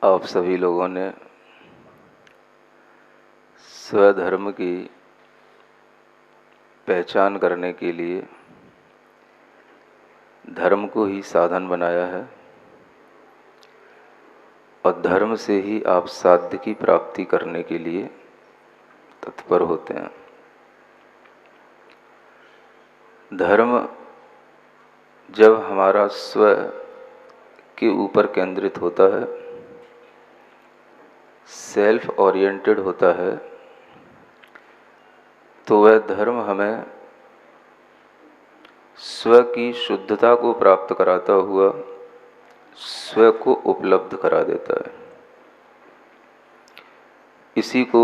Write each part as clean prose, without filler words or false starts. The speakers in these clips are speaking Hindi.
आप सभी लोगों ने स्वधर्म की पहचान करने के लिए धर्म को ही साधन बनाया है और धर्म से ही आप साध्य की प्राप्ति करने के लिए तत्पर होते हैं। धर्म जब हमारा स्व के ऊपर केंद्रित होता है, सेल्फ ओरिएंटेड होता है, तो वह धर्म हमें स्व की शुद्धता को प्राप्त कराता हुआ स्व को उपलब्ध करा देता है। इसी को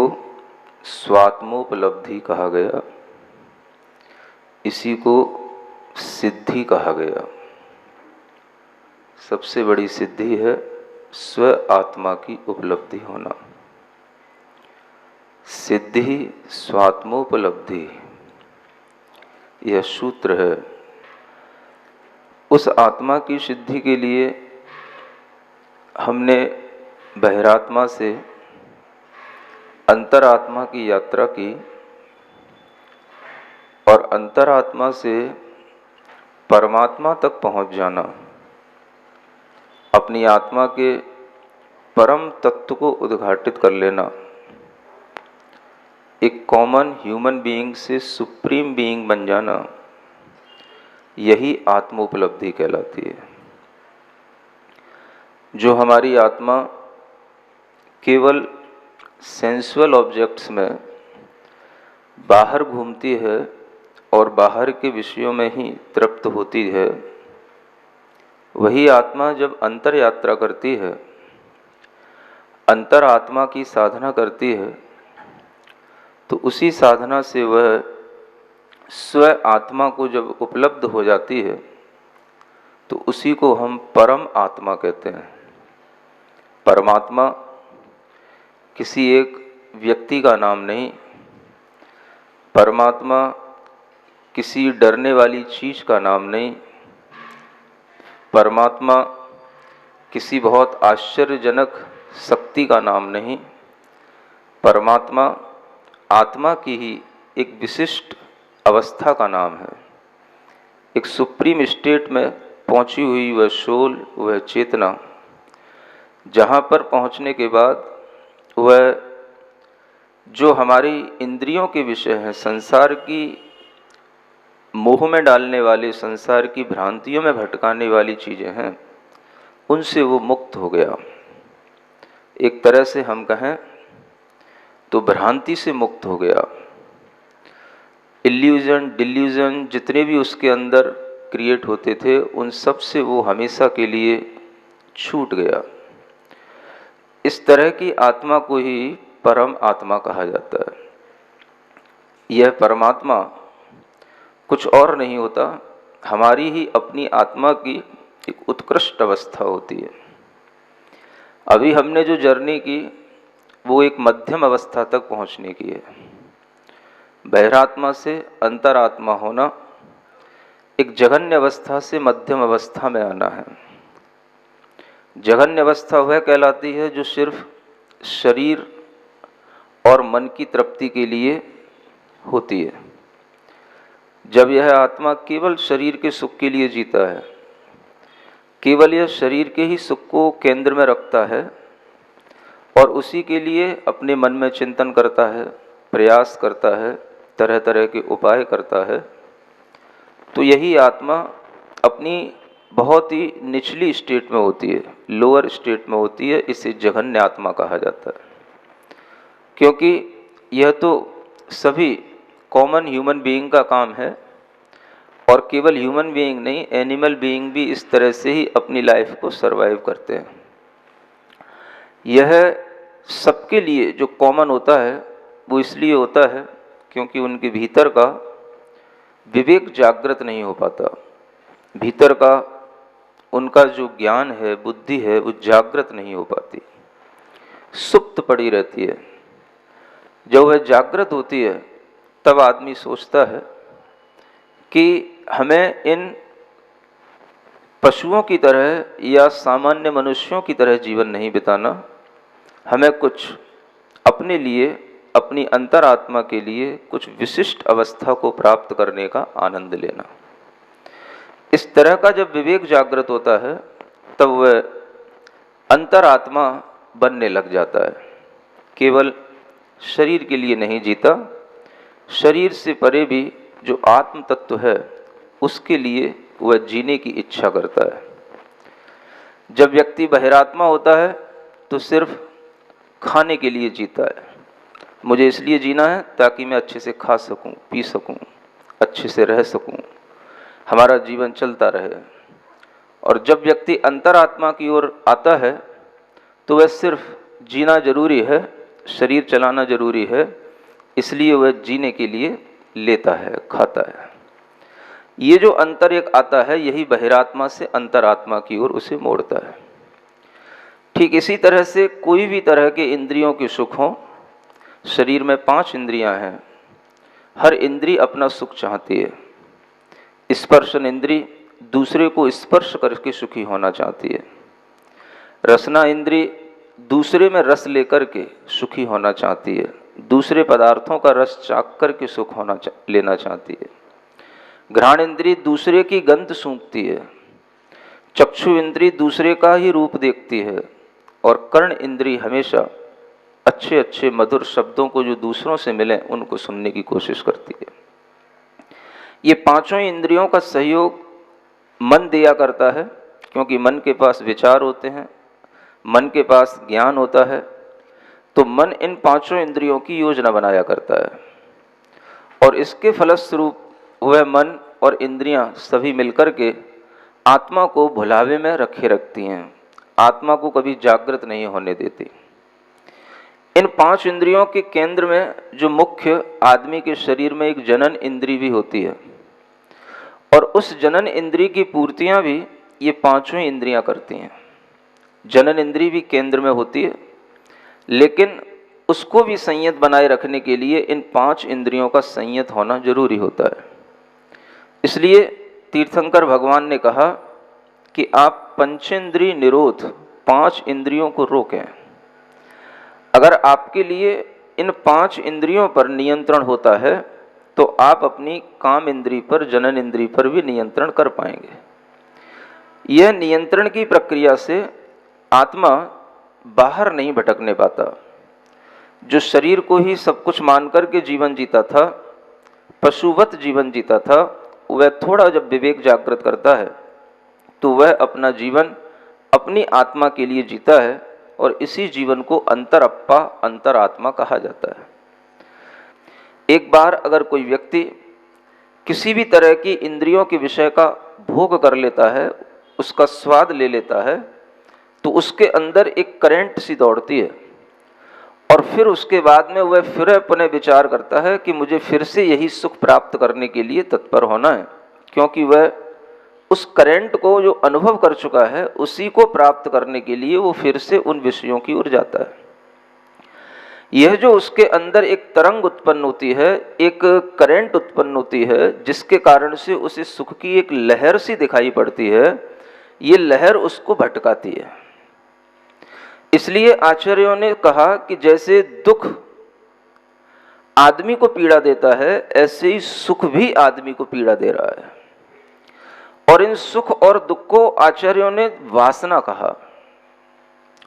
स्वात्मोपलब्धि कहा गया, इसी को सिद्धि कहा गया। सबसे बड़ी सिद्धि है स्व आत्मा की उपलब्धि होना। सिद्धि स्वात्मोपलब्धि, यह सूत्र है। उस आत्मा की सिद्धि के लिए हमने बहिरात्मा से अंतरात्मा की यात्रा की और अंतरात्मा से परमात्मा तक पहुंच जाना, अपनी आत्मा के परम तत्व को उद्घाटित कर लेना, एक कॉमन ह्यूमन बीइंग से सुप्रीम बीइंग बन जाना, यही आत्मोपलब्धि कहलाती है। जो हमारी आत्मा केवल सेंसुअल ऑब्जेक्ट्स में बाहर घूमती है और बाहर के विषयों में ही तृप्त होती है, वही आत्मा जब अंतर यात्रा करती है, अंतर आत्मा की साधना करती है, तो उसी साधना से वह स्व आत्मा को जब उपलब्ध हो जाती है, तो उसी को हम परम आत्मा कहते हैं। परमात्मा किसी एक व्यक्ति का नाम नहीं, परमात्मा किसी डरने वाली चीज का नाम नहीं, परमात्मा किसी बहुत आश्चर्यजनक शक्ति का नाम नहीं। परमात्मा आत्मा की ही एक विशिष्ट अवस्था का नाम है। एक सुप्रीम स्टेट में पहुंची हुई वह सोल, वह चेतना, जहाँ पर पहुँचने के बाद वह जो हमारी इंद्रियों के विषय हैं, संसार की मोह में डालने वाले, संसार की भ्रांतियों में भटकाने वाली चीज़ें हैं, उनसे वो मुक्त हो गया। एक तरह से हम कहें तो भ्रांति से मुक्त हो गया। इल्यूजन, डिल्यूजन जितने भी उसके अंदर क्रिएट होते थे, उन सब से वो हमेशा के लिए छूट गया। इस तरह की आत्मा को ही परम आत्मा कहा जाता है। यह परमात्मा कुछ और नहीं होता, हमारी ही अपनी आत्मा की एक उत्कृष्ट अवस्था होती है। अभी हमने जो जर्नी की वो एक मध्यम अवस्था तक पहुंचने की है। बहिरात्मा से अंतरात्मा होना, एक जघन्य अवस्था से मध्यम अवस्था में आना है। जघन्य अवस्था वह कहलाती है जो सिर्फ शरीर और मन की तृप्ति के लिए होती है। जब यह आत्मा केवल शरीर के सुख के लिए जीता है, केवल यह शरीर के ही सुख को केंद्र में रखता है और उसी के लिए अपने मन में चिंतन करता है, प्रयास करता है, तरह तरह के उपाय करता है, तो यही आत्मा अपनी बहुत ही निचली स्टेट में होती है, लोअर स्टेट में होती है। इसे जघन्य आत्मा कहा जाता है, क्योंकि यह तो सभी कॉमन ह्यूमन बीइंग का काम है। और केवल ह्यूमन बीइंग नहीं, एनिमल बीइंग भी इस तरह से ही अपनी लाइफ को सरवाइव करते हैं। यह सबके लिए जो कॉमन होता है वो इसलिए होता है क्योंकि उनके भीतर का विवेक जागृत नहीं हो पाता। भीतर का उनका जो ज्ञान है, बुद्धि है, वो जागृत नहीं हो पाती, सुप्त पड़ी रहती है। जब वह जागृत होती है तब आदमी सोचता है कि हमें इन पशुओं की तरह या सामान्य मनुष्यों की तरह जीवन नहीं बिताना, हमें कुछ अपने लिए, अपनी अंतरात्मा के लिए कुछ विशिष्ट अवस्था को प्राप्त करने का आनंद लेना। इस तरह का जब विवेक जागृत होता है तब वह अंतरात्मा बनने लग जाता है। केवल शरीर के लिए नहीं जीता, शरीर से परे भी जो आत्म तत्व है उसके लिए वह जीने की इच्छा करता है। जब व्यक्ति बहिरात्मा होता है तो सिर्फ खाने के लिए जीता है। मुझे इसलिए जीना है ताकि मैं अच्छे से खा सकूं, पी सकूं, अच्छे से रह सकूं, हमारा जीवन चलता रहे। और जब व्यक्ति अंतरात्मा की ओर आता है तो वह सिर्फ जीना जरूरी है, शरीर चलाना जरूरी है, इसलिए वह जीने के लिए लेता है, खाता है। ये जो अंतर एक आता है, यही बहिरात्मा से अंतरात्मा की ओर उसे मोड़ता है। ठीक इसी तरह से कोई भी तरह के इंद्रियों के सुख हों, शरीर में 5 इंद्रियां हैं, हर इंद्री अपना सुख चाहती है। स्पर्शन इंद्री दूसरे को स्पर्श करके सुखी होना चाहती है। रसना इंद्री दूसरे में रस लेकर के सुखी होना चाहती है, दूसरे पदार्थों का रस चाख करके सुख लेना चाहती है। घ्राण इंद्री दूसरे की गंध सूंघती है। चक्षु इंद्री दूसरे का ही रूप देखती है। और कर्ण इंद्री हमेशा अच्छे अच्छे मधुर शब्दों को जो दूसरों से मिले उनको सुनने की कोशिश करती है। ये पांचों इंद्रियों का सहयोग मन दिया करता है, क्योंकि मन के पास विचार होते हैं, मन के पास ज्ञान होता है, तो मन इन पांचों इंद्रियों की योजना बनाया करता है। और इसके फलस्वरूप वह मन और इंद्रियां सभी मिलकर के आत्मा को भुलावे में रखे रखती हैं, आत्मा को कभी जागृत नहीं होने देती। इन 5 इंद्रियों के केंद्र में जो मुख्य आदमी के शरीर में एक जनन इंद्री भी होती है, और उस जनन इंद्री की पूर्तियां भी ये 5 इंद्रियां करती हैं। जनन इंद्री भी केंद्र में होती है, लेकिन उसको भी संयत बनाए रखने के लिए इन 5 इंद्रियों का संयत होना जरूरी होता है। इसलिए तीर्थंकर भगवान ने कहा कि आप पंचेंद्रिय निरोध 5 इंद्रियों को रोकें। अगर आपके लिए इन 5 इंद्रियों पर नियंत्रण होता है तो आप अपनी काम इंद्री पर, जनन इंद्री पर भी नियंत्रण कर पाएंगे। यह नियंत्रण की प्रक्रिया से आत्मा बाहर नहीं भटकने पाता। जो शरीर को ही सब कुछ मान करके जीवन जीता था, पशुवत जीवन जीता था, वह थोड़ा जब विवेक जागृत करता है तो वह अपना जीवन अपनी आत्मा के लिए जीता है, और इसी जीवन को अंतरप्पा, अंतरात्मा कहा जाता है। एक बार अगर कोई व्यक्ति किसी भी तरह की इंद्रियों के विषय का भोग कर लेता है, उसका स्वाद ले लेता है, तो उसके अंदर एक करंट सी दौड़ती है, और फिर उसके बाद में वह फिर अपने विचार करता है कि मुझे फिर से यही सुख प्राप्त करने के लिए तत्पर होना है, क्योंकि वह उस करंट को जो अनुभव कर चुका है उसी को प्राप्त करने के लिए वो फिर से उन विषयों की ओर जाता है। यह जो उसके अंदर एक तरंग उत्पन्न होती है, एक करंट उत्पन्न होती है, जिसके कारण से उसे सुख की एक लहर सी दिखाई पड़ती है, ये लहर उसको भटकाती है। इसलिए आचार्यों ने कहा कि जैसे दुख आदमी को पीड़ा देता है, ऐसे ही सुख भी आदमी को पीड़ा दे रहा है। और इन सुख और दुख को आचार्यों ने वासना कहा।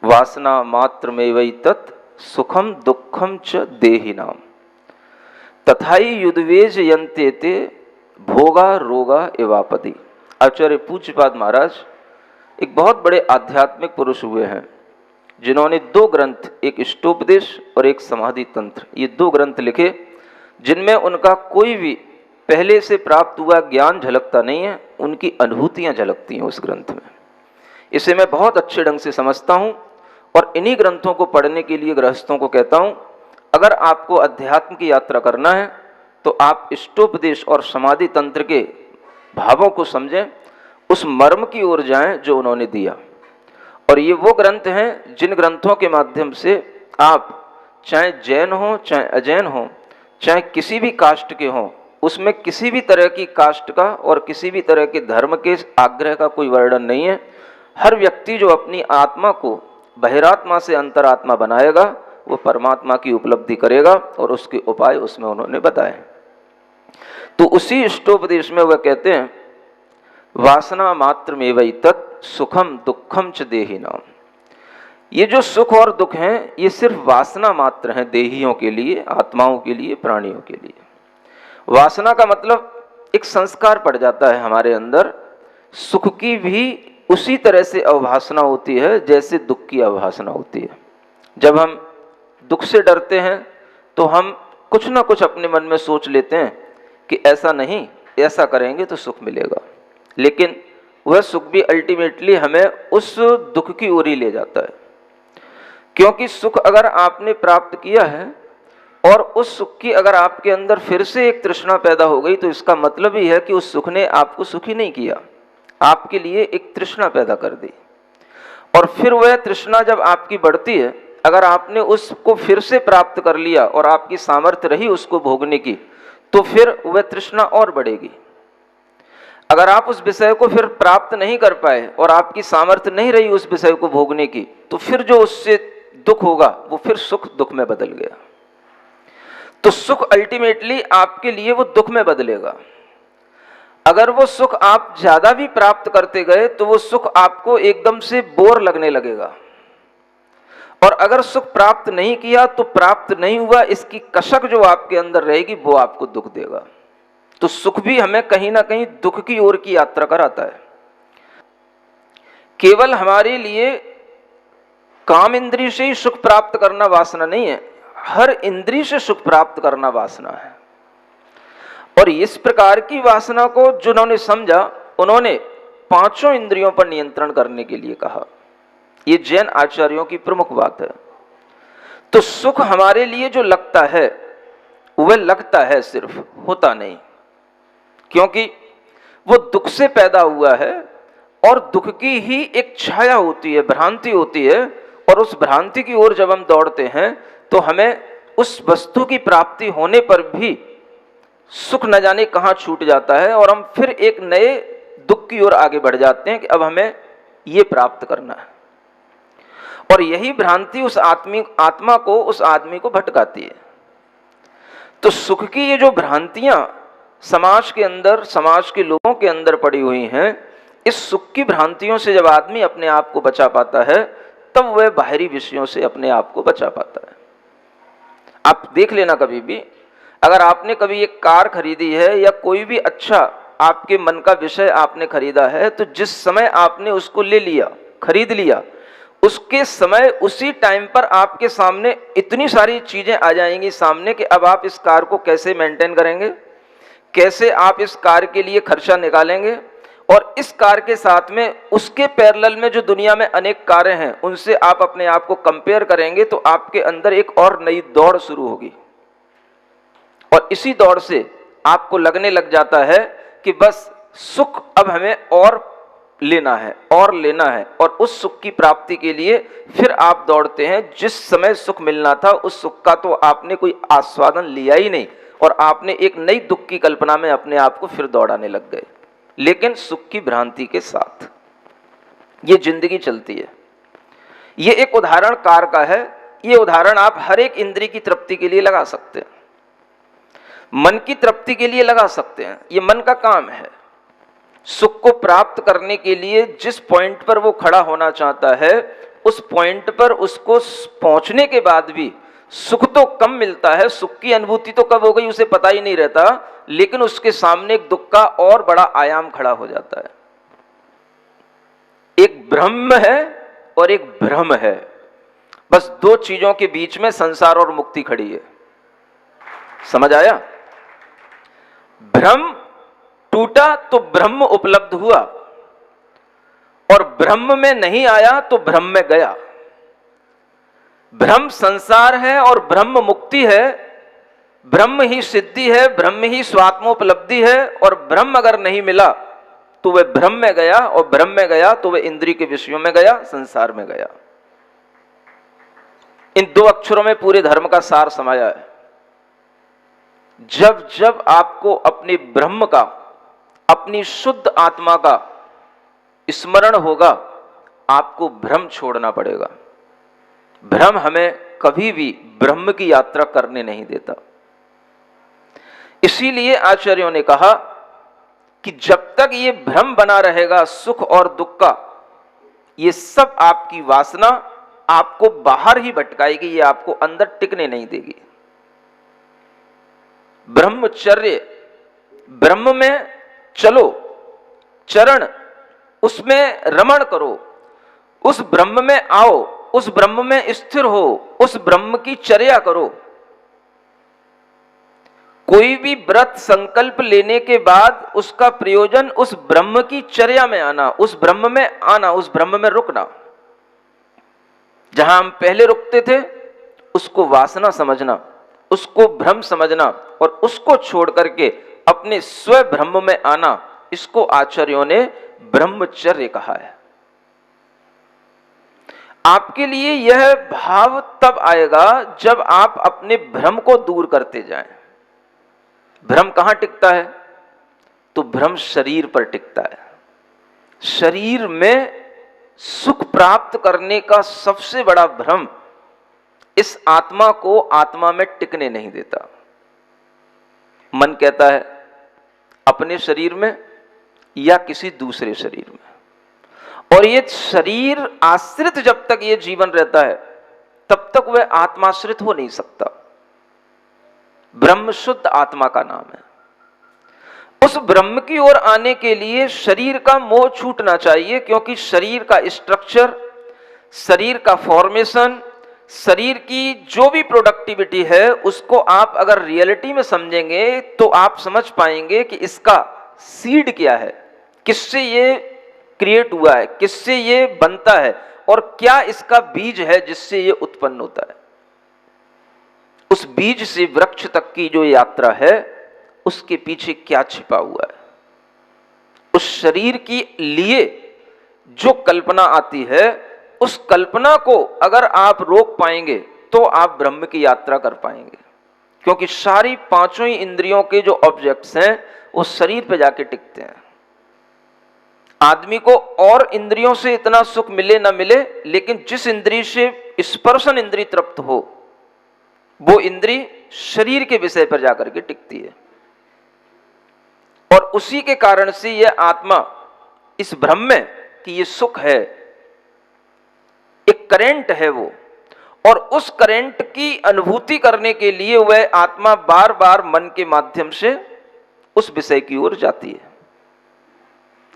वासना मात्र में वही तत् सुखम दुखम च देहिनाम तथाई युद्वेज यंतेते भोगा रोगा एवापति। आचार्य पूज्यपाद महाराज एक बहुत बड़े आध्यात्मिक पुरुष हुए हैं, जिन्होंने 2 ग्रंथ, एक इष्टोपदेश और एक समाधि तंत्र, ये 2 ग्रंथ लिखे, जिनमें उनका कोई भी पहले से प्राप्त हुआ ज्ञान झलकता नहीं है, उनकी अनुभूतियां झलकती हैं उस ग्रंथ में। इसे मैं बहुत अच्छे ढंग से समझता हूं, और इन्हीं ग्रंथों को पढ़ने के लिए गृहस्थों को कहता हूं, अगर आपको अध्यात्म की यात्रा करना है तो आप इष्टोपदेश और समाधि तंत्र के भावों को समझें, उस मर्म की ओर जाएं जो उन्होंने दिया। और ये वो ग्रंथ हैं जिन ग्रंथों के माध्यम से आप चाहे जैन हो, चाहे अजैन हो, चाहे किसी भी कास्ट के हों, उसमें किसी भी तरह की कास्ट का और किसी भी तरह के धर्म के आग्रह का कोई वर्णन नहीं है। हर व्यक्ति जो अपनी आत्मा को बहिरात्मा से अंतरात्मा बनाएगा वो परमात्मा की उपलब्धि करेगा, और उसके उपाय उसमें उन्होंने बताए। तो उसी इष्टोपदेश में वह कहते हैं, वासना मात्र में वही तत् सुखम दुखम च देहिनाम। ये जो सुख और दुख हैं ये सिर्फ वासना मात्र हैं देहियों के लिए, आत्माओं के लिए, प्राणियों के लिए। वासना का मतलब एक संस्कार पड़ जाता है हमारे अंदर। सुख की भी उसी तरह से अवभासना होती है जैसे दुख की अवभासना होती है। जब हम दुख से डरते हैं तो हम कुछ ना कुछ अपने मन में सोच लेते हैं कि ऐसा नहीं, ऐसा करेंगे तो सुख मिलेगा, लेकिन वह सुख भी अल्टीमेटली हमें उस दुख की ओर ही ले जाता है। क्योंकि सुख अगर आपने प्राप्त किया है और उस सुख की अगर आपके अंदर फिर से एक तृष्णा पैदा हो गई, तो इसका मतलब ही है कि उस सुख ने आपको सुखी नहीं किया, आपके लिए एक तृष्णा पैदा कर दी। और फिर वह तृष्णा जब आपकी बढ़ती है, अगर आपने उसको फिर से प्राप्त कर लिया और आपकी सामर्थ्य रही उसको भोगने की, तो फिर वह तृष्णा और बढ़ेगी। अगर आप उस विषय को फिर प्राप्त नहीं कर पाए और आपकी सामर्थ्य नहीं रही उस विषय को भोगने की, तो फिर जो उससे दुख होगा वो फिर सुख दुख में बदल गया। तो सुख अल्टीमेटली आपके लिए वो दुख में बदलेगा। अगर वो सुख आप ज्यादा भी प्राप्त करते गए तो वो सुख आपको एकदम से बोर लगने लगेगा, और अगर सुख प्राप्त नहीं किया तो प्राप्त नहीं हुआ इसकी कसक जो आपके अंदर रहेगी वो आपको दुख देगा। तो सुख भी हमें कहीं ना कहीं दुख की ओर की यात्रा कराता है। केवल हमारे लिए काम इंद्रिय से ही सुख प्राप्त करना वासना नहीं है, हर इंद्रिय से सुख प्राप्त करना वासना है। और इस प्रकार की वासना को जिन्होंने समझा उन्होंने पांचों इंद्रियों पर नियंत्रण करने के लिए कहा। ये जैन आचार्यों की प्रमुख बात है। तो सुख हमारे लिए जो लगता है वह लगता है, सिर्फ होता नहीं, क्योंकि वो दुख से पैदा हुआ है और दुख की ही एक छाया होती है, भ्रांति होती है, और उस भ्रांति की ओर जब हम दौड़ते हैं तो हमें उस वस्तु की प्राप्ति होने पर भी सुख न जाने कहाँ छूट जाता है, और हम फिर एक नए दुख की ओर आगे बढ़ जाते हैं कि अब हमें ये प्राप्त करना है। और यही भ्रांति उस आत्मा को, उस आदमी को भटकाती है। तो सुख की ये जो भ्रांतियां समाज के अंदर, समाज के लोगों के अंदर पड़ी हुई हैं, इस सुख की भ्रांतियों से जब आदमी अपने आप को बचा पाता है तब वह बाहरी विषयों से अपने आप को बचा पाता है। आप देख लेना, कभी भी अगर आपने कभी एक कार खरीदी है या कोई भी अच्छा आपके मन का विषय आपने खरीदा है, तो जिस समय आपने उसको ले लिया, खरीद लिया, उसके समय उसी टाइम पर आपके सामने इतनी सारी चीजें आ जाएंगी सामने कि अब आप इस कार को कैसे मेंटेन करेंगे, कैसे आप इस कार के लिए खर्चा निकालेंगे, और इस कार के साथ में उसके पैरेलल में जो दुनिया में अनेक कारें हैं उनसे आप अपने आप को कंपेयर करेंगे, तो आपके अंदर एक और नई दौड़ शुरू होगी। और इसी दौड़ से आपको लगने लग जाता है कि बस सुख अब हमें और लेना है और लेना है, और उस सुख की प्राप्ति के लिए फिर आप दौड़ते हैं। जिस समय सुख मिलना था उस सुख का तो आपने कोई आस्वादन लिया ही नहीं, और आपने एक नई दुख की कल्पना में अपने आप को फिर दौड़ाने लग गए, लेकिन सुख की भ्रांति के साथ। ये जिंदगी चलती है। ये एक उदाहरण कार का है। ये उदाहरण आप हर एक इंद्रिय की तृप्ति के लिए लगा सकते हैं, मन की तृप्ति के लिए लगा सकते हैं। ये मन का काम है। सुख को प्राप्त करने के लिए जिस पॉइंट पर वो खड़ा होना चाहता है उस पॉइंट पर उसको पहुंचने के बाद भी सुख तो कम मिलता है, सुख की अनुभूति तो कब हो गई उसे पता ही नहीं रहता, लेकिन उसके सामने एक दुख का और बड़ा आयाम खड़ा हो जाता है। एक ब्रह्म है और एक भ्रम है, बस दो चीजों के बीच में संसार और मुक्ति खड़ी है। समझ आया? भ्रम टूटा तो ब्रह्म उपलब्ध हुआ, और ब्रह्म में नहीं आया तो ब्रह्म में गया। ब्रह्म संसार है और ब्रह्म मुक्ति है, ब्रह्म ही सिद्धि है, ब्रह्म ही स्वात्मोपलब्धि है। और ब्रह्म अगर नहीं मिला तो वह ब्रह्म में गया, और ब्रह्म में गया तो वह इंद्रिय के विषयों में गया, संसार में गया। इन दो अक्षरों में पूरे धर्म का सार समाया है। जब जब आपको अपने ब्रह्म का, अपनी शुद्ध आत्मा का स्मरण होगा, आपको भ्रम छोड़ना पड़ेगा। भ्रम हमें कभी भी ब्रह्म की यात्रा करने नहीं देता। इसीलिए आचार्यों ने कहा कि जब तक ये भ्रम बना रहेगा सुख और दुख का, ये सब आपकी वासना आपको बाहर ही भटकाएगी, ये आपको अंदर टिकने नहीं देगी। ब्रह्मचर्य, ब्रह्म में चलो, चरण उसमें रमण करो, उस ब्रह्म में आओ, उस ब्रह्म में स्थिर हो, उस ब्रह्म की चर्या करो। कोई भी व्रत संकल्प लेने के बाद उसका प्रयोजन उस ब्रह्म की चर्या में आना, उस ब्रह्म में आना, उस ब्रह्म में रुकना। जहां हम पहले रुकते थे उसको वासना समझना, उसको भ्रम समझना और उसको छोड़ करके अपने स्व ब्रह्म में आना, इसको आचार्यों ने ब्रह्मचर्य कहा है। आपके लिए यह भाव तब आएगा जब आप अपने भ्रम को दूर करते जाएं। भ्रम कहां टिकता है? तो भ्रम शरीर पर टिकता है। शरीर में सुख प्राप्त करने का सबसे बड़ा भ्रम इस आत्मा को आत्मा में टिकने नहीं देता। मन कहता है अपने शरीर में या किसी दूसरे शरीर में, और ये शरीर आश्रित जब तक ये जीवन रहता है तब तक वह आत्माश्रित हो नहीं सकता। ब्रह्म शुद्ध आत्मा का नाम है। उस ब्रह्म की ओर आने के लिए शरीर का मोह छूटना चाहिए, क्योंकि शरीर का स्ट्रक्चर, शरीर का फॉर्मेशन, शरीर की जो भी प्रोडक्टिविटी है उसको आप अगर रियलिटी में समझेंगे तो आप समझ पाएंगे कि इसका सीड क्या है, किससे ये क्रिएट हुआ है, किससे ये बनता है और क्या इसका बीज है जिससे ये उत्पन्न होता है। उस बीज से वृक्ष तक की जो यात्रा है उसके पीछे क्या छिपा हुआ है। उस शरीर की लिए जो कल्पना आती है, उस कल्पना को अगर आप रोक पाएंगे तो आप ब्रह्म की यात्रा कर पाएंगे, क्योंकि सारी पांचों ही इंद्रियों के जो ऑब्जेक्ट्स हैं वो शरीर पे जाके टिकते हैं। आदमी को और इंद्रियों से इतना सुख मिले ना मिले, लेकिन जिस इंद्रिय से स्पर्शन इंद्रिय तृप्त हो वो इंद्रिय शरीर के विषय पर जाकर के टिकती है। और उसी के कारण से यह आत्मा इस भ्रम में कि ये सुख है, एक करंट है वो, और उस करंट की अनुभूति करने के लिए वह आत्मा बार बार मन के माध्यम से उस विषय की ओर जाती है।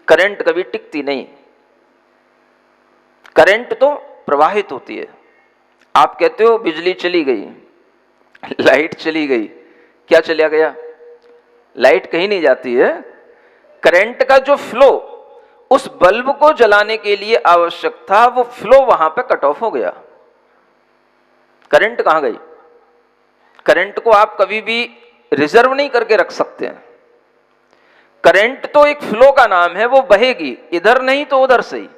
करंट कभी टिकती नहीं, करंट तो प्रवाहित होती है। आप कहते हो बिजली चली गई, लाइट चली गई, क्या चला गया? लाइट कहीं नहीं जाती है। करंट का जो फ्लो उस बल्ब को जलाने के लिए आवश्यक था, वो फ्लो वहां पे कट ऑफ हो गया। करंट कहां गई? करंट को आप कभी भी रिजर्व नहीं करके रख सकते हैं। करंट तो एक फ्लो का नाम है, वो बहेगी, इधर नहीं तो उधर से ही।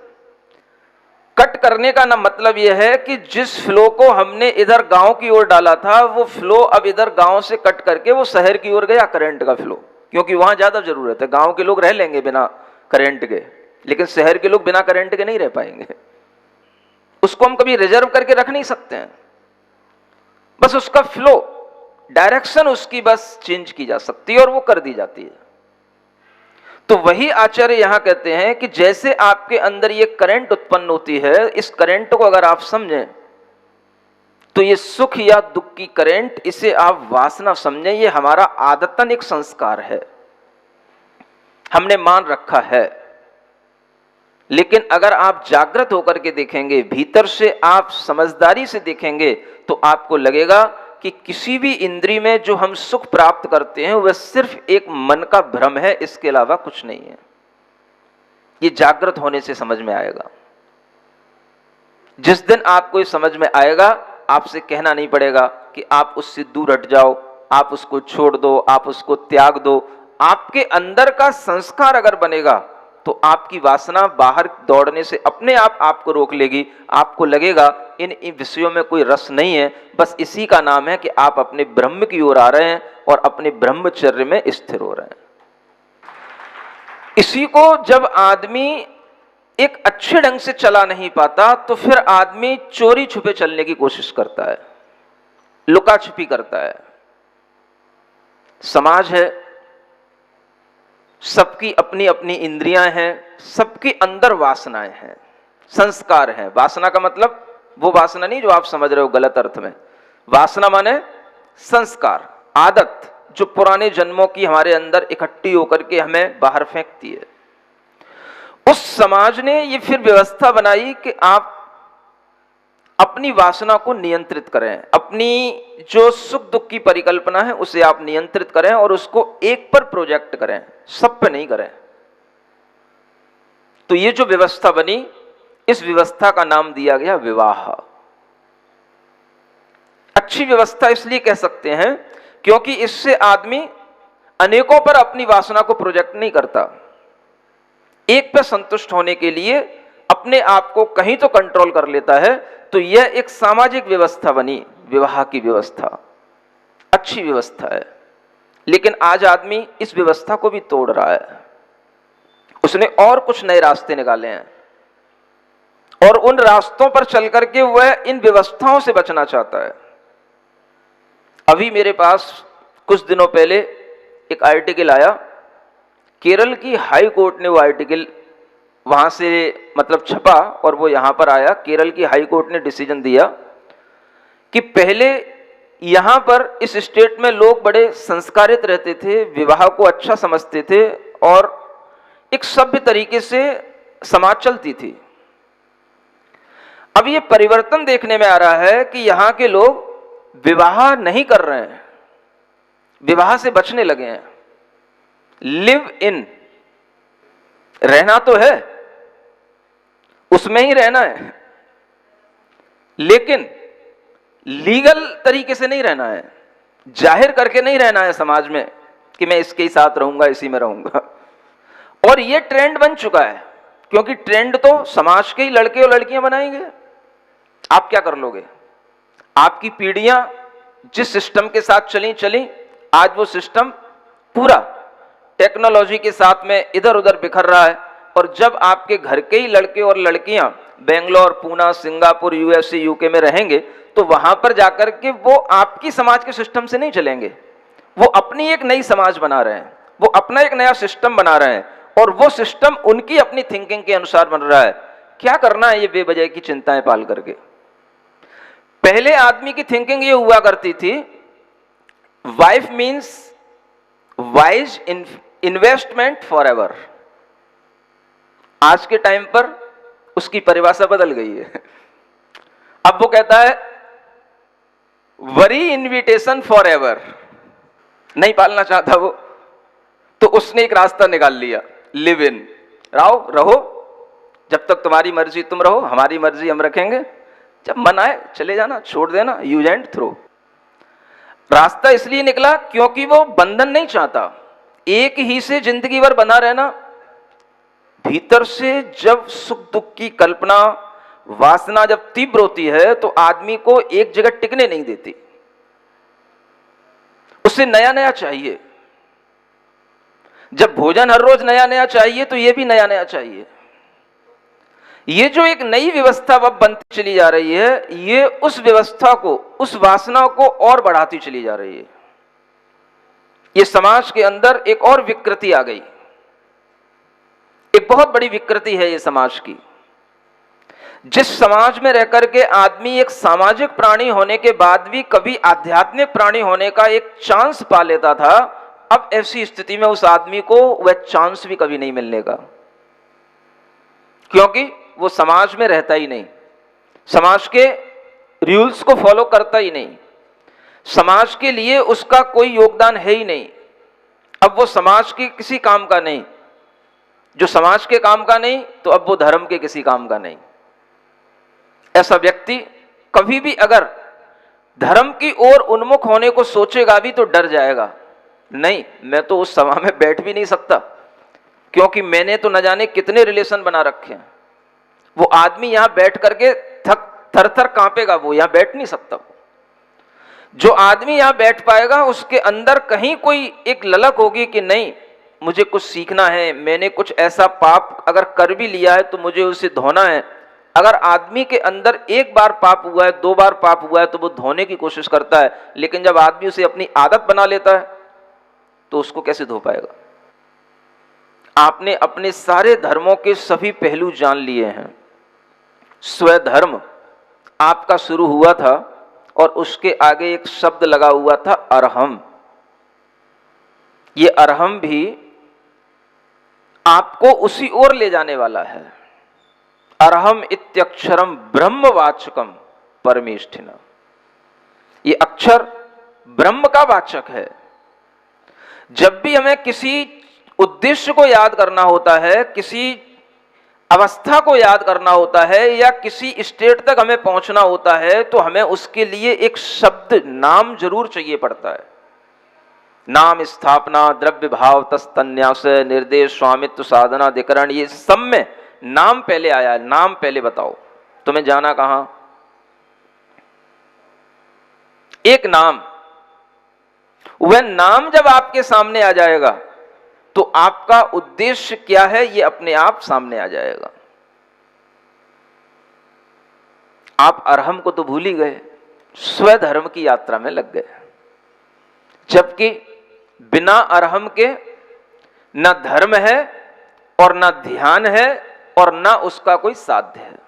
कट करने का ना मतलब यह है कि जिस फ्लो को हमने इधर गांव की ओर डाला था वो फ्लो अब इधर गांव से कट करके वो शहर की ओर गया, करंट का फ्लो, क्योंकि वहां ज्यादा जरूरत है। गांव के लोग रह लेंगे बिना करंट के, लेकिन शहर के लोग बिना करंट के नहीं रह पाएंगे। उसको हम कभी रिजर्व करके रख नहीं सकते हैं। बस उसका फ्लो, डायरेक्शन उसकी बस चेंज की जा सकती है और वो कर दी जाती है। तो वही आचार्य यहां कहते हैं कि जैसे आपके अंदर ये करंट उत्पन्न होती है, इस करंट को अगर आप समझें तो ये सुख या दुख की करंट, इसे आप वासना समझें, ये हमारा आदतन एक संस्कार है, हमने मान रखा है। लेकिन अगर आप जागृत होकर के देखेंगे, भीतर से आप समझदारी से देखेंगे, तो आपको लगेगा कि किसी भी इंद्रिय में जो हम सुख प्राप्त करते हैं वह सिर्फ एक मन का भ्रम है, इसके अलावा कुछ नहीं है। ये जागृत होने से समझ में आएगा। जिस दिन आपको ये समझ में आएगा, आपसे कहना नहीं पड़ेगा कि आप उससे दूर हट जाओ, आप उसको छोड़ दो, आप उसको त्याग दो। आपके अंदर का संस्कार अगर बनेगा तो आपकी वासना बाहर दौड़ने से अपने आप आपको रोक लेगी। आपको लगेगा इन विषयों में कोई रस नहीं है, बस इसी का नाम है कि आप अपने ब्रह्म की ओर आ रहे हैं और अपने ब्रह्मचर्य में स्थिर हो रहे हैं। इसी को जब आदमी एक अच्छे ढंग से चला नहीं पाता तो फिर आदमी चोरी छुपे चलने की कोशिश करता है, लुका छिपी करता है। समाज है, सबकी अपनी अपनी इंद्रियां हैं, सबके अंदर वासनाएं हैं, संस्कार हैं। वासना का मतलब वो वासना नहीं जो आप समझ रहे हो गलत अर्थ में। वासना माने संस्कार, आदत जो पुराने जन्मों की हमारे अंदर इकट्ठी होकर के हमें बाहर फेंकती है। उस समाज ने ये फिर व्यवस्था बनाई कि आप अपनी वासना को नियंत्रित करें, अपनी जो सुख दुख की परिकल्पना है उसे आप नियंत्रित करें और उसको एक पर प्रोजेक्ट करें, सब पे नहीं करें। तो ये जो व्यवस्था बनी, इस व्यवस्था का नाम दिया गया विवाह। अच्छी व्यवस्था इसलिए कह सकते हैं क्योंकि इससे आदमी अनेकों पर अपनी वासना को प्रोजेक्ट नहीं करता। एक पर संतुष्ट होने के लिए अपने आप को कहीं तो कंट्रोल कर लेता है। तो यह एक सामाजिक व्यवस्था बनी, विवाह की व्यवस्था अच्छी व्यवस्था है। लेकिन आज आदमी इस व्यवस्था को भी तोड़ रहा है। उसने और कुछ नए रास्ते निकाले हैं और उन रास्तों पर चल करके वह इन व्यवस्थाओं से बचना चाहता है। अभी मेरे पास कुछ दिनों पहले एक आर्टिकल आया, केरल की हाई कोर्ट ने वो आर्टिकल वहां से मतलब छपा और वो यहां पर आया। केरल की हाई कोर्ट ने डिसीजन दिया कि पहले यहां पर इस स्टेट में लोग बड़े संस्कारित रहते थे, विवाह को अच्छा समझते थे और एक सभ्य तरीके से समाज चलती थी। अब ये परिवर्तन देखने में आ रहा है कि यहां के लोग विवाह नहीं कर रहे हैं, विवाह से बचने लगे हैं। लिव इन, रहना तो है, उसमें ही रहना है, लेकिन लीगल तरीके से नहीं रहना है, जाहिर करके नहीं रहना है समाज में कि मैं इसके ही साथ रहूंगा, इसी में रहूंगा। और ये ट्रेंड बन चुका है, क्योंकि ट्रेंड तो समाज के ही लड़के और लड़कियां बनाएंगे। आप क्या कर लोगे? आपकी पीढ़ियां जिस सिस्टम के साथ चली, आज वो सिस्टम पूरा टेक्नोलॉजी के साथ में इधर उधर बिखर रहा है। और जब आपके घर के ही लड़के और लड़कियां Bangalore, Poona, Singapore, USA, UK में रहेंगे तो वहां पर जाकर के वो आपकी समाज के सिस्टम से नहीं चलेंगे। वो अपनी एक नई समाज बना रहे हैं, वो अपना एक नया सिस्टम बना रहे हैं और वो सिस्टम उनकी अपनी थिंकिंग के अनुसार बन रहा है। क्या करना है ये बेवजह की चिंताएं पाल करके? पहले आदमी की थिंकिंग ये हुआ करती थी, wife means wise investment for ever. आज के टाइम पर उसकी परिभाषा बदल गई है। अब वो कहता है वरी इन्विटेशन फॉर एवर। नहीं पालना चाहता वो, तो उसने एक रास्ता निकाल लिया, लिव इन, रहो, जब तक तुम्हारी मर्जी तुम रहो, हमारी मर्जी हम रखेंगे, जब मन आए चले जाना, छोड़ देना, यूज एंड थ्रो। रास्ता इसलिए निकला क्योंकि वो बंधन नहीं चाहता, एक ही से जिंदगी भर बना रहना। भीतर से जब सुख दुख की कल्पना, वासना जब तीव्र होती है तो आदमी को एक जगह टिकने नहीं देती, उसे नया नया चाहिए। जब भोजन हर रोज नया नया चाहिए तो यह भी नया नया चाहिए। ये जो एक नई व्यवस्था अब बनती चली जा रही है, ये उस व्यवस्था को, उस वासना को और बढ़ाती चली जा रही है। ये समाज के अंदर एक और विकृति आ गई, एक बहुत बड़ी विकृति है ये समाज की। जिस समाज में रहकर के आदमी एक सामाजिक प्राणी होने के बाद भी कभी आध्यात्मिक प्राणी होने का एक चांस पा लेता था, अब ऐसी स्थिति में उस आदमी को वह चांस भी कभी नहीं मिलने का, क्योंकि वो समाज में रहता ही नहीं, समाज के रूल्स को फॉलो करता ही नहीं, समाज के लिए उसका कोई योगदान है ही नहीं। अब वो समाज के किसी काम का नहीं, जो समाज के काम का नहीं तो अब वो धर्म के किसी काम का नहीं। ऐसा व्यक्ति कभी भी अगर धर्म की ओर उन्मुख होने को सोचेगा भी तो डर जाएगा, नहीं मैं तो उस सभा में बैठ भी नहीं सकता, क्योंकि मैंने तो न जाने कितने रिलेशन बना रखे हैं। वो आदमी यहां बैठ करके थर थर कांपेगा, वो यहां बैठ नहीं सकता। जो आदमी यहां बैठ पाएगा उसके अंदर कहीं कोई एक ललक होगी कि नहीं, मुझे कुछ सीखना है, मैंने कुछ ऐसा पाप अगर कर भी लिया है तो मुझे उसे धोना है। अगर आदमी के अंदर एक बार पाप हुआ है, 2 बार पाप हुआ है तो वो धोने की कोशिश करता है, लेकिन जब आदमी उसे अपनी आदत बना लेता है तो उसको कैसे धो पाएगा। आपने अपने सारे धर्मों के सभी पहलू जान लिए हैं। स्वधर्म आपका शुरू हुआ था और उसके आगे एक शब्द लगा हुआ था अरहम। ये अरहम भी आपको उसी ओर ले जाने वाला है। अरहम इत्यक्षरम ब्रह्मवाचकम परमेष्ठिना। ये अक्षर ब्रह्म का वाचक है। जब भी हमें किसी उद्देश्य को याद करना होता है, किसी अवस्था को याद करना होता है या किसी स्टेट तक हमें पहुंचना होता है तो हमें उसके लिए एक शब्द नाम जरूर चाहिए पड़ता है। नाम स्थापना, द्रव्य भाव, तस्तन्यास, निर्देश, स्वामित्व, साधना, अधिकरण, ये सब में नाम पहले आया है। नाम पहले बताओ, तुम्हें जाना कहां? एक नाम। वह नाम जब आपके सामने आ जाएगा तो आपका उद्देश्य क्या है ये अपने आप सामने आ जाएगा। आप अरहम को तो भूल ही गए, स्वधर्म की यात्रा में लग गए। जबकि बिना अरहम के न धर्म है और न ध्यान है और न उसका कोई साध्य है।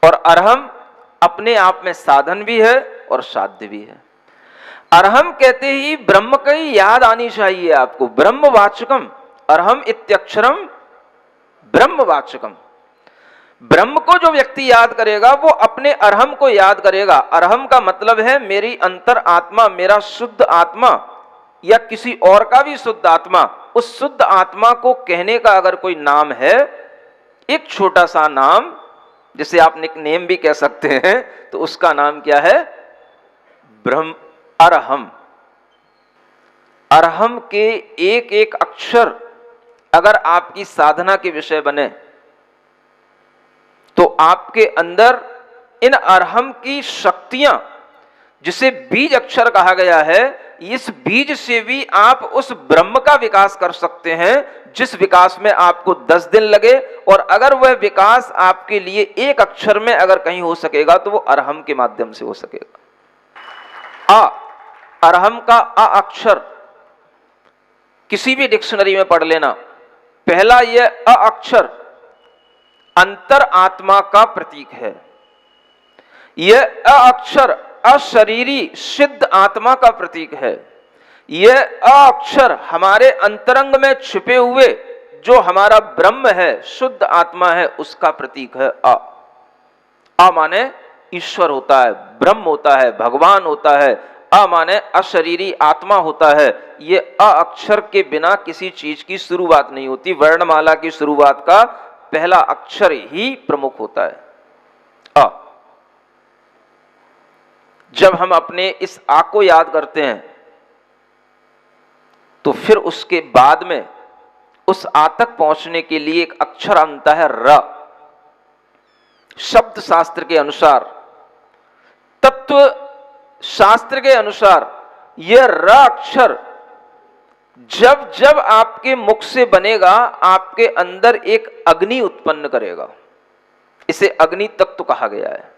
और अरहम अपने आप में साधन भी है और साध्य भी है। अरहम कहते ही ब्रह्म की याद आनी चाहिए आपको। ब्रह्मवाचकम, अरहम इत्यक्षरम ब्रह्मवाचकम। ब्रह्म को जो व्यक्ति याद करेगा वो अपने अरहम को याद करेगा। अरहम का मतलब है मेरी अंतर आत्मा, मेरा शुद्ध आत्मा या किसी और का भी शुद्ध आत्मा। उस शुद्ध आत्मा को कहने का अगर कोई नाम है, एक छोटा सा नाम जिसे आप निकनेम भी कह सकते हैं, तो उसका नाम क्या है? ब्रह्म, अरहम। अरहम के एक एक अक्षर अगर आपकी साधना के विषय बने तो आपके अंदर इन अरहम की शक्तियां, जिसे बीज अक्षर कहा गया है, इस बीज से भी आप उस ब्रह्म का विकास कर सकते हैं जिस विकास में आपको 10 दिन लगे। और अगर वह विकास आपके लिए एक अक्षर में अगर कहीं हो सकेगा तो वो अरहम के माध्यम से हो सकेगा। अरहम का अ अक्षर किसी भी डिक्शनरी में पढ़ लेना। पहला यह अ अक्षर अंतर आत्मा का प्रतीक है। यह अ अक्षर अशरीरी सिद्ध आत्मा का प्रतीक है। यह अ अक्षर हमारे अंतरंग में छिपे हुए जो हमारा ब्रह्म है, शुद्ध आत्मा है, उसका प्रतीक है अ। अ माने ईश्वर होता है, ब्रह्म होता है, भगवान होता है। अ माने अशरीरी आत्मा होता है। ये अ अक्षर के बिना किसी चीज की शुरुआत नहीं होती। वर्णमाला की शुरुआत का पहला अक्षर ही प्रमुख होता है, अ। जब हम अपने इस आ को याद करते हैं तो फिर उसके बाद में उस आ तक पहुंचने के लिए एक अक्षर बनता है र। शब्द शास्त्र के अनुसार, तत्व शास्त्र के अनुसार यह र अक्षर जब जब आपके मुख से बनेगा आपके अंदर एक अग्नि उत्पन्न करेगा। इसे अग्नि तत्व कहा गया है।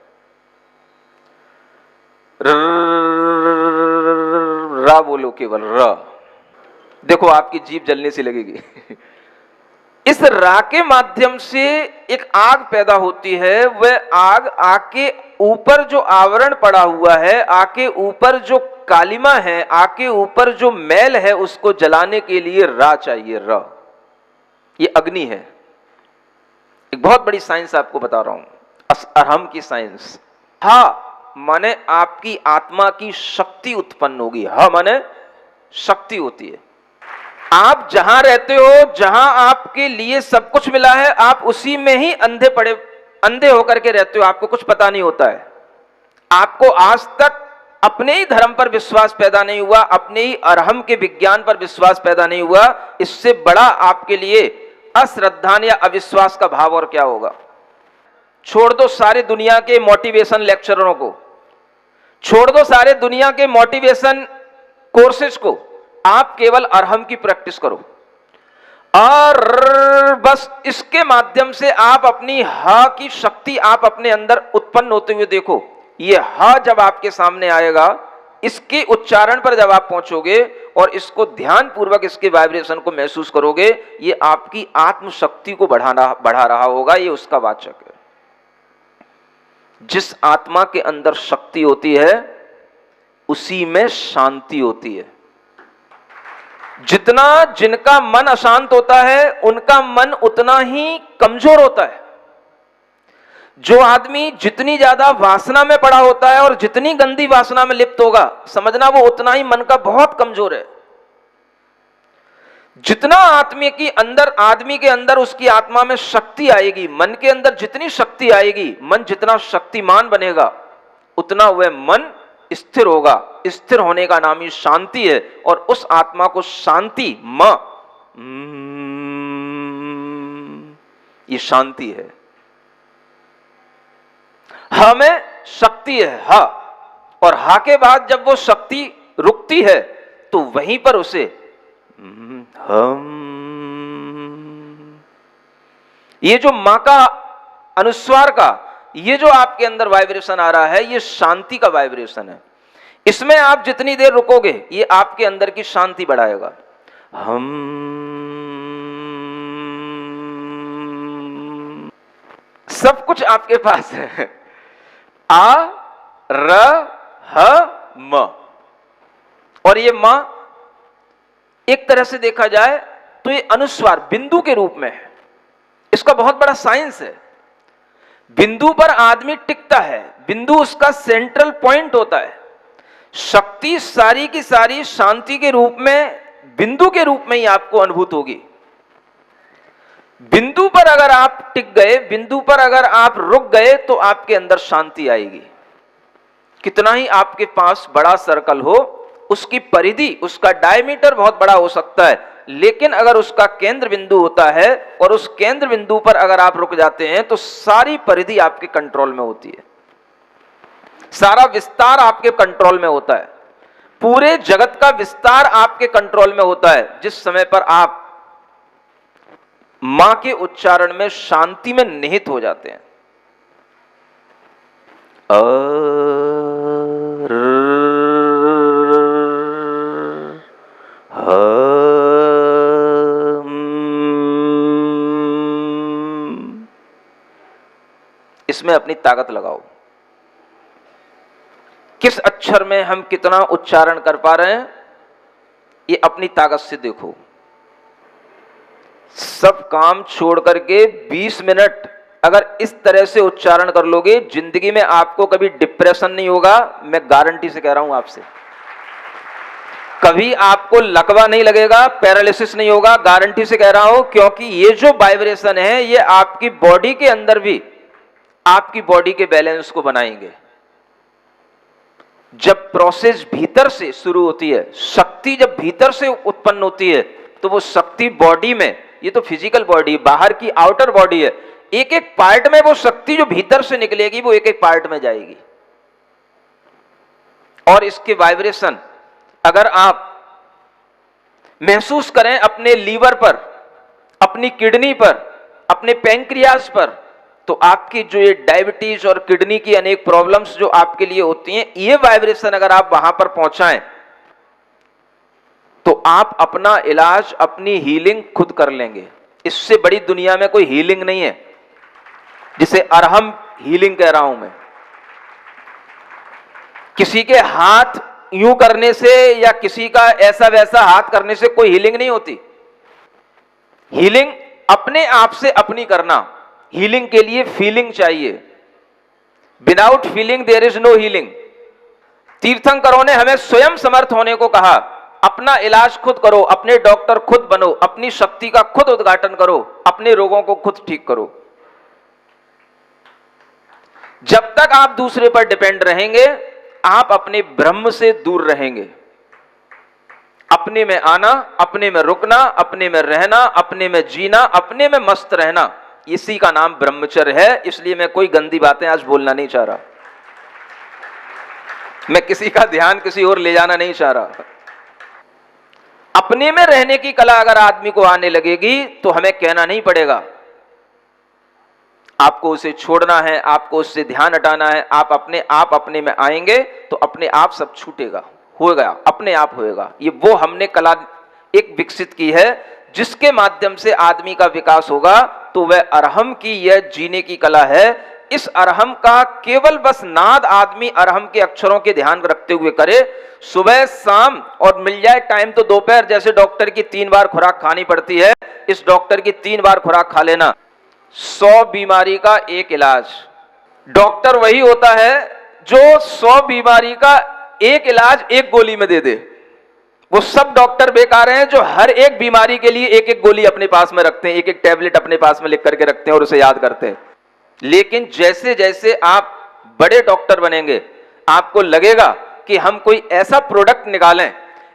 रा बोलो, केवल र। देखो आपकी जीभ जलने से लगेगी। इस रा के माध्यम से एक आग पैदा होती है। वह आग आके ऊपर जो आवरण पड़ा हुआ है, आके ऊपर जो कालिमा है, आके ऊपर जो मैल है, उसको जलाने के लिए रा चाहिए, र। ये अग्नि है। एक बहुत बड़ी साइंस आपको बता रहा हूं, अरहम की साइंस। हा माने आपकी आत्मा की शक्ति उत्पन्न होगी। हा माने शक्ति होती है। आप जहां रहते हो, जहां आपके लिए सब कुछ मिला है, आप उसी में ही अंधे होकर के रहते हो। आपको कुछ पता नहीं होता है। आपको आज तक अपने ही धर्म पर विश्वास पैदा नहीं हुआ, अपने ही अरहम के विज्ञान पर विश्वास पैदा नहीं हुआ, इससे बड़ा आपके लिए अश्रद्धा या अविश्वास का भाव और क्या होगा। छोड़ दो सारे दुनिया के मोटिवेशन लेक्चररों को, छोड़ दो सारे दुनिया के मोटिवेशन कोर्सेज को, आप केवल अरहम की प्रैक्टिस करो और बस इसके माध्यम से आप अपनी हा की शक्ति आप अपने अंदर उत्पन्न होते हुए देखो। ये हा जब आपके सामने आएगा, इसके उच्चारण पर जब आप पहुंचोगे और इसको ध्यान पूर्वक इसके वाइब्रेशन को महसूस करोगे, ये आपकी आत्म शक्ति को बढ़ा रहा होगा, ये उसका वाचक है। जिस आत्मा के अंदर शक्ति होती है उसी में शांति होती है। जितना जिनका मन अशांत होता है उनका मन उतना ही कमजोर होता है। जो आदमी जितनी ज्यादा वासना में पड़ा होता है और जितनी गंदी वासना में लिप्त होगा, समझना वो उतना ही मन का बहुत कमजोर है। जितना आदमी के अंदर उसकी आत्मा में शक्ति आएगी, मन के अंदर जितनी शक्ति आएगी, मन जितना शक्तिमान बनेगा उतना वह मन स्थिर होगा। स्थिर होने का नाम ही शांति है और उस आत्मा को शांति ये शांति है। हा में शक्ति है, हा, और हा के बाद जब वो शक्ति रुकती है तो वहीं पर उसे हम, ये जो मां का अनुस्वार का ये जो आपके अंदर वाइब्रेशन आ रहा है, ये शांति का वाइब्रेशन है। इसमें आप जितनी देर रुकोगे ये आपके अंदर की शांति बढ़ाएगा। हम, सब कुछ आपके पास है। आ र ह म, और ये मां एक तरह से देखा जाए तो ये अनुस्वार बिंदु के रूप में है। इसका बहुत बड़ा साइंस है। बिंदु पर आदमी टिकता है, बिंदु उसका सेंट्रल पॉइंट होता है। शक्ति सारी की सारी शांति के रूप में, बिंदु के रूप में ही आपको अनुभूत होगी। बिंदु पर अगर आप टिक गए, बिंदु पर अगर आप रुक गए तो आपके अंदर शांति आएगी। कितना ही आपके पास बड़ा सर्कल हो, उसकी परिधि, उसका डायमीटर बहुत बड़ा हो सकता है, लेकिन अगर उसका केंद्र बिंदु होता है और उस केंद्र बिंदु पर अगर आप रुक जाते हैं तो सारी परिधि आपके कंट्रोल में होती है, सारा विस्तार आपके कंट्रोल में होता है, पूरे जगत का विस्तार आपके कंट्रोल में होता है। जिस समय पर आप मां के उच्चारण में शांति में निहित हो जाते हैं। इसमें अपनी ताकत लगाओ। किस अक्षर में हम कितना उच्चारण कर पा रहे हैं, ये अपनी ताकत से देखो। सब काम छोड़ करके 20 मिनट अगर इस तरह से उच्चारण कर लोगे, जिंदगी में आपको कभी डिप्रेशन नहीं होगा। मैं गारंटी से कह रहा हूं आपसे, कभी आपको लकवा नहीं लगेगा, पैरालिसिस नहीं होगा, गारंटी से कह रहा हूं। क्योंकि ये जो वाइब्रेशन है ये आपकी बॉडी के अंदर भी आपकी बॉडी के बैलेंस को बनाएंगे। जब प्रोसेस भीतर से शुरू होती है, शक्ति जब भीतर से उत्पन्न होती है, तो वो शक्ति बॉडी में, ये तो फिजिकल बॉडी, बाहर की आउटर बॉडी है, एक एक पार्ट में वो शक्ति जो भीतर से निकलेगी वो एक एक पार्ट में जाएगी। और इसके वाइब्रेशन अगर आप महसूस करें अपने लीवर पर, अपनी किडनी पर, अपने पैंक्रियाज पर, तो आपकी जो ये डायबिटीज और किडनी की अनेक प्रॉब्लम्स जो आपके लिए होती हैं, ये वाइब्रेशन अगर आप वहां पर पहुंचाएं तो आप अपना इलाज, अपनी हीलिंग खुद कर लेंगे। इससे बड़ी दुनिया में कोई हीलिंग नहीं है, जिसे अरहम हीलिंग कह रहा हूं मैं। किसी के हाथ यूं करने से या किसी का ऐसा वैसा हाथ करने से कोई हीलिंग नहीं होती। हीलिंग अपने आप से अपनी करना। हीलिंग के लिए फीलिंग चाहिए। Without feeling there is no healing. तीर्थंकरों ने हमें स्वयं समर्थ होने को कहा। अपना इलाज खुद करो, अपने डॉक्टर खुद बनो, अपनी शक्ति का खुद उद्घाटन करो, अपने रोगों को खुद ठीक करो। जब तक आप दूसरे पर डिपेंड रहेंगे, आप अपने ब्रह्म से दूर रहेंगे। अपने में आना, अपने में रुकना, अपने में रहना, अपने में जीना, अपने में मस्त रहना, इसी का नाम ब्रह्मचर्य है। इसलिए मैं कोई गंदी बातें आज बोलना नहीं चाह रहा, मैं किसी का ध्यान किसी और ले जाना नहीं चाह रहा। अपने में रहने की कला अगर आदमी को आने लगेगी तो हमें कहना नहीं पड़ेगा, आपको उसे छोड़ना है, आपको उससे ध्यान हटाना है। आप अपने में आएंगे तो अपने आप सब छूटेगा, होगा, अपने आप होएगा। ये वो हमने कला एक विकसित की है जिसके माध्यम से आदमी का विकास होगा। तो वह अरहम की यह जीने की कला है। इस अरहम का केवल बस नाद आदमी अरहम के अक्षरों के ध्यान रखते हुए करे, सुबह शाम, और मिल जाए टाइम तो दोपहर। जैसे डॉक्टर की 3 बार खुराक खानी पड़ती है, इस डॉक्टर की 3 बार खुराक खा लेना। 100 बीमारी का एक इलाज। डॉक्टर वही होता है जो 100 बीमारी का एक इलाज एक गोली में दे दे। वो सब डॉक्टर बेकार हैं जो हर एक बीमारी के लिए एक एक गोली अपने पास में रखते हैं, एक एक टैबलेट अपने पास में लिख करके रखते हैं और उसे याद करते हैं। लेकिन जैसे जैसे आप बड़े डॉक्टर बनेंगे, आपको लगेगा कि हम कोई ऐसा प्रोडक्ट निकालें,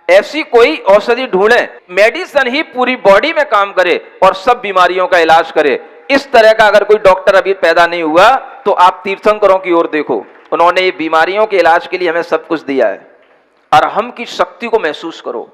ऐसी कोई औषधि ढूंढें, मेडिसिन ही पूरी बॉडी में काम करे और सब बीमारियों का इलाज करे। इस तरह का अगर कोई डॉक्टर अभी पैदा नहीं हुआ तो आप तीर्थंकरों की ओर देखो, उन्होंने ये बीमारियों के इलाज के लिए हमें सब कुछ दिया है। अरहम की शक्ति को महसूस करो।